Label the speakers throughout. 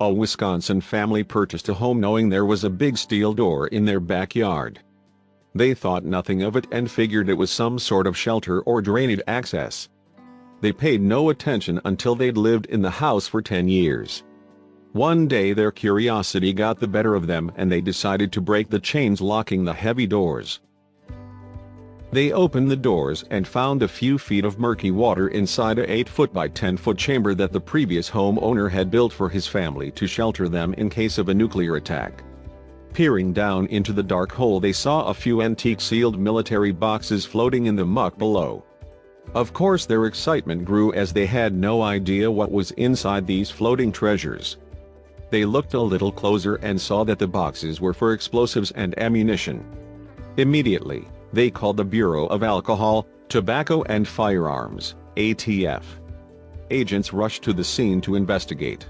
Speaker 1: A Wisconsin family purchased a home knowing there was a big steel door in their backyard. They thought nothing of it and figured it was some sort of shelter or drainage access. They paid no attention until they'd lived in the house for 10 years. One day their curiosity got the better of them and they decided to break the chains locking the heavy doors. They opened the doors and found a few feet of murky water inside a 8-foot by 10-foot chamber that the previous homeowner had built for his family to shelter them in case of a nuclear attack. Peering down into the dark hole, they saw a few antique sealed military boxes floating in the muck below. Of course, their excitement grew as they had no idea what was inside these floating treasures. They looked a little closer and saw that the boxes were for explosives and ammunition. Immediately, they called the Bureau of Alcohol, Tobacco and Firearms, ATF. Agents rushed to the scene to investigate.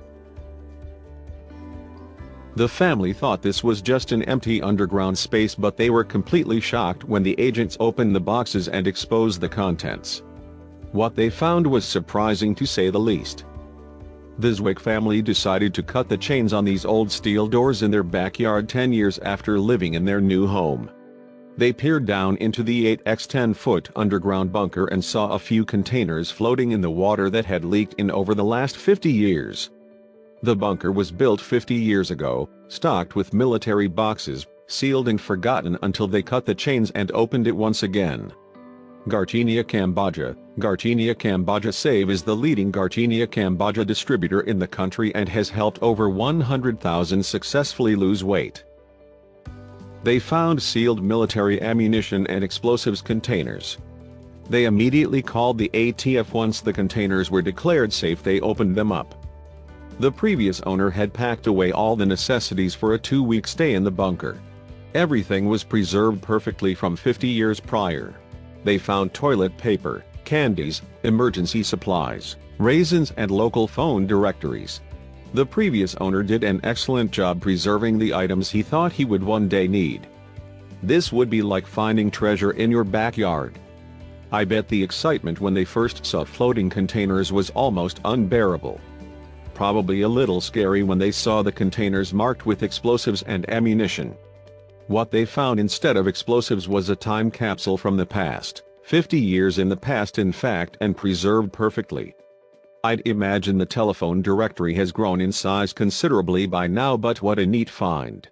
Speaker 1: The family thought this was just an empty underground space, but they were completely shocked when the agents opened the boxes and exposed the contents. What they found was surprising to say the least. The Zwick family decided to cut the chains on these old steel doors in their backyard 10 years after living in their new home. They peered down into the 8 by 10-foot underground bunker and saw a few containers floating in the water that had leaked in over the last 50 years. The bunker was built 50 years ago, stocked with military boxes, sealed and forgotten until they cut the chains and opened it once again. Gardenia Cambodia. Gardenia Cambodia Save is the leading Gardenia Cambodia distributor in the country and has helped over 100,000 successfully lose weight. They found sealed military ammunition and explosives containers. They immediately called the ATF. Once the containers were declared safe, they opened them up. The previous owner had packed away all the necessities for a 2-week stay in the bunker. Everything was preserved perfectly from 50 years prior. They found toilet paper, candies, emergency supplies, raisins and local phone directories. The previous owner did an excellent job preserving the items he thought he would one day need. This would be like finding treasure in your backyard. I bet the excitement when they first saw floating containers was almost unbearable. Probably a little scary when they saw the containers marked with explosives and ammunition. What they found instead of explosives was a time capsule from the past, 50 years in the past in fact, and preserved perfectly. I'd imagine the telephone directory has grown in size considerably by now, but what a neat find.